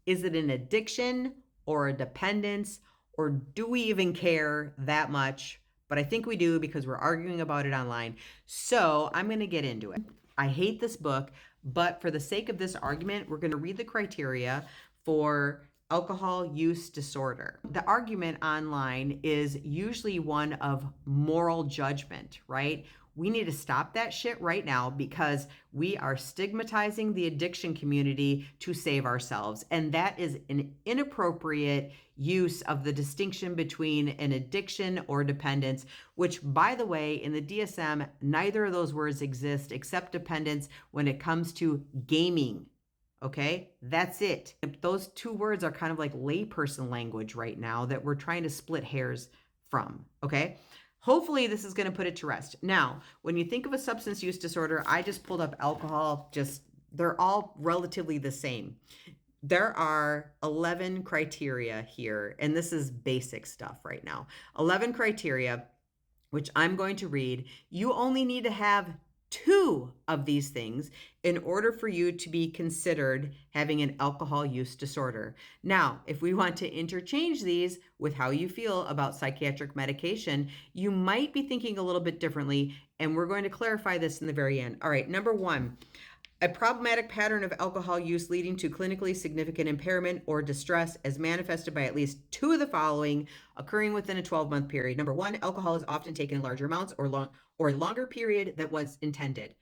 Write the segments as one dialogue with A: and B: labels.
A: Is it an addiction or a dependence, or do we even care that much? But I think we do because we're arguing about it online. So I'm going to get into it. I hate this book, but for the sake of this argument, we're going to read the criteria for alcohol use disorder. The argument online is usually one of moral judgment, right? We need to stop that shit right now because we are stigmatizing the addiction community to save ourselves. And that is an inappropriate use of the distinction between an addiction or dependence, which, by the way, in the DSM, neither of those words exist except dependence when it comes to gaming. Okay, that's it. Those two words are kind of like layperson language right now that we're trying to split hairs from. Okay, hopefully this is going to put it to rest. Now, when you think of a substance use disorder, I just pulled up alcohol, they're all relatively the same. There are 11 criteria here, and this is basic stuff right now. 11 criteria, which I'm going to read. You only need to have 2 of these things in order for you to be considered having an alcohol use disorder. Now, if we want to interchange these with how you feel about psychiatric medication, you might be thinking a little bit differently, and we're going to clarify this in the very end. All right, number 1. A problematic pattern of alcohol use leading to clinically significant impairment or distress as manifested by at least 2 of the following occurring within a 12-month period. Number 1, alcohol is often taken in larger amounts or a longer period than was intended.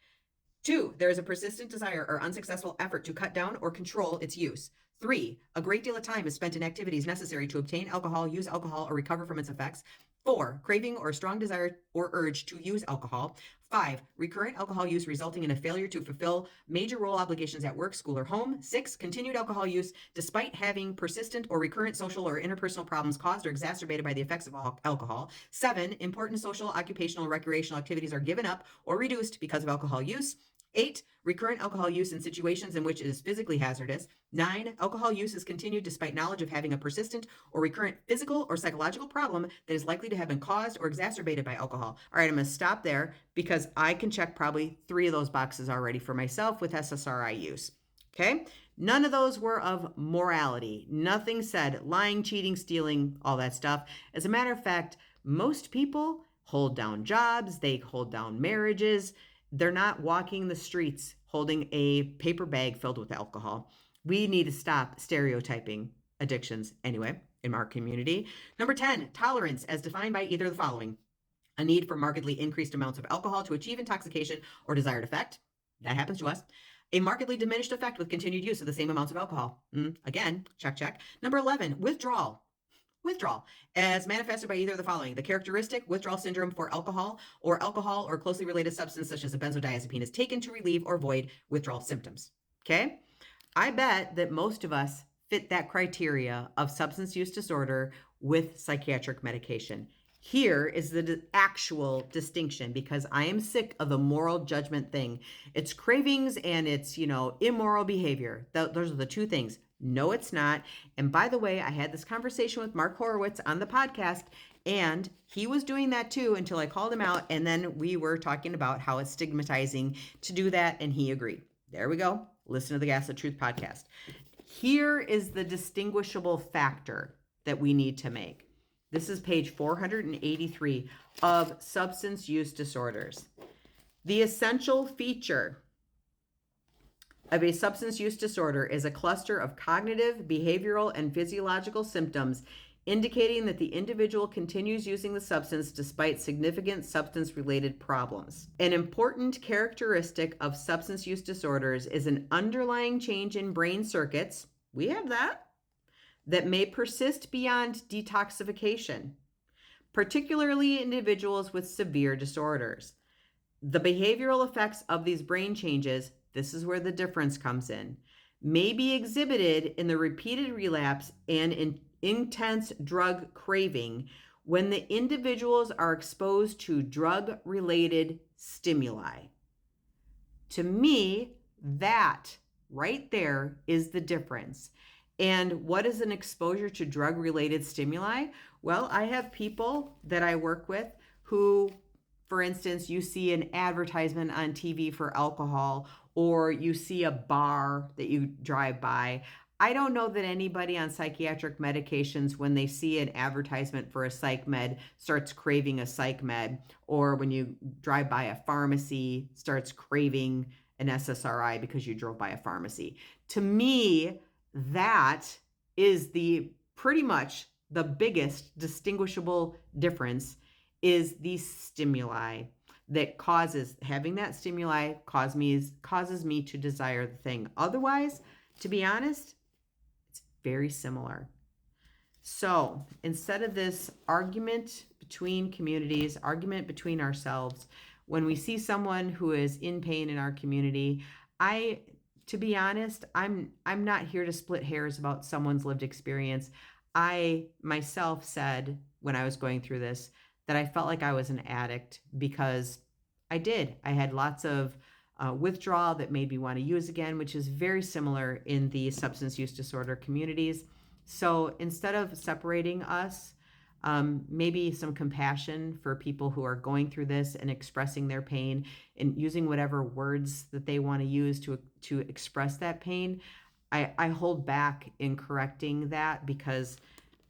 A: 2, there is a persistent desire or unsuccessful effort to cut down or control its use. 3, a great deal of time is spent in activities necessary to obtain alcohol, use alcohol, or recover from its effects. 4, craving or strong desire or urge to use alcohol. 5, recurrent alcohol use resulting in a failure to fulfill major role obligations at work, school, or home. 6, continued alcohol use despite having persistent or recurrent social or interpersonal problems caused or exacerbated by the effects of alcohol. 7, important social, occupational, recreational activities are given up or reduced because of alcohol use. 8, recurrent alcohol use in situations in which it is physically hazardous. 9, alcohol use is continued despite knowledge of having a persistent or recurrent physical or psychological problem that is likely to have been caused or exacerbated by alcohol. All right, I'm going to stop there because I can check probably 3 of those boxes already for myself with SSRI use. Okay? None of those were of morality. Nothing said lying, cheating, stealing, all that stuff. As a matter of fact, most people hold down jobs, they hold down marriages. They're not walking the streets holding a paper bag filled with alcohol. We need to stop stereotyping addictions anyway in our community. Number 10, tolerance as defined by either of the following. A need for markedly increased amounts of alcohol to achieve intoxication or desired effect. That happens to us. A markedly diminished effect with continued use of the same amounts of alcohol. Again, check, check. Number 11, withdrawal. Withdrawal, as manifested by either of the following. The characteristic withdrawal syndrome for alcohol or closely related substance such as a benzodiazepine is taken to relieve or avoid withdrawal symptoms. Okay? I bet that most of us fit that criteria of substance use disorder with psychiatric medication. Here is the actual distinction because I am sick of the moral judgment thing. It's cravings and it's, immoral behavior. Those are the 2 things. No, it's not. And by the way, I had this conversation with Mark Horowitz on the podcast, and he was doing that too until I called him out. And then we were talking about how it's stigmatizing to do that, and he agreed. There we go. Listen to the Gas of Truth podcast. Here is the distinguishable factor that we need to make. This is page 483 of substance use disorders. The essential feature of a substance use disorder is a cluster of cognitive, behavioral, and physiological symptoms indicating that the individual continues using the substance despite significant substance-related problems. An important characteristic of substance use disorders is an underlying change in brain circuits, we have that may persist beyond detoxification, particularly individuals with severe disorders. The behavioral effects of these brain changes, this is where the difference comes in, may be exhibited in the repeated relapse and in intense drug craving when the individuals are exposed to drug-related stimuli. To me, that right there is the difference. And what is an exposure to drug-related stimuli? Well, I have people that I work with who, for instance, you see an advertisement on TV for alcohol, or you see a bar that you drive by. I don't know that anybody on psychiatric medications, when they see an advertisement for a psych med, starts craving a psych med, or when you drive by a pharmacy, starts craving an SSRI because you drove by a pharmacy. To me, that is the pretty much the biggest distinguishable difference is the stimuli that causes having that stimuli causes me to desire the thing. Otherwise, to be honest, it's very similar. So instead of this argument between communities, argument between ourselves, when we see someone who is in pain in our community, to be honest, I'm not here to split hairs about someone's lived experience. I myself said when I was going through this that I felt like I was an addict because I did. I had lots of withdrawal that made me want to use again, which is very similar in the substance use disorder communities. So instead of separating us, maybe some compassion for people who are going through this and expressing their pain and using whatever words that they want to use to express that pain. I hold back in correcting that because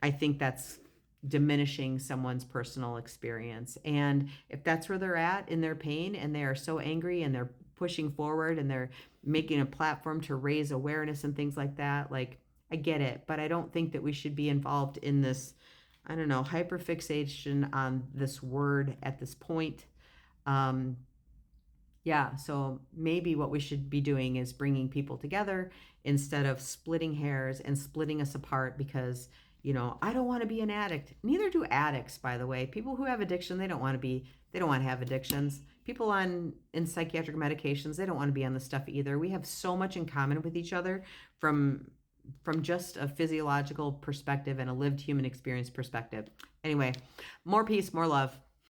A: I think that's diminishing someone's personal experience. And if that's where they're at in their pain and they are so angry and they're pushing forward and they're making a platform to raise awareness and things like that, like I get it, but I don't think that we should be involved in this, I don't know, hyperfixation on this word at this point. Yeah, so maybe what we should be doing is bringing people together instead of splitting hairs and splitting us apart because, I don't want to be an addict. Neither do addicts, by the way. People who have addiction, they don't want to have addictions. People in psychiatric medications, they don't want to be on this stuff either. We have so much in common with each other from just a physiological perspective and a lived human experience perspective. Anyway, more peace, more love.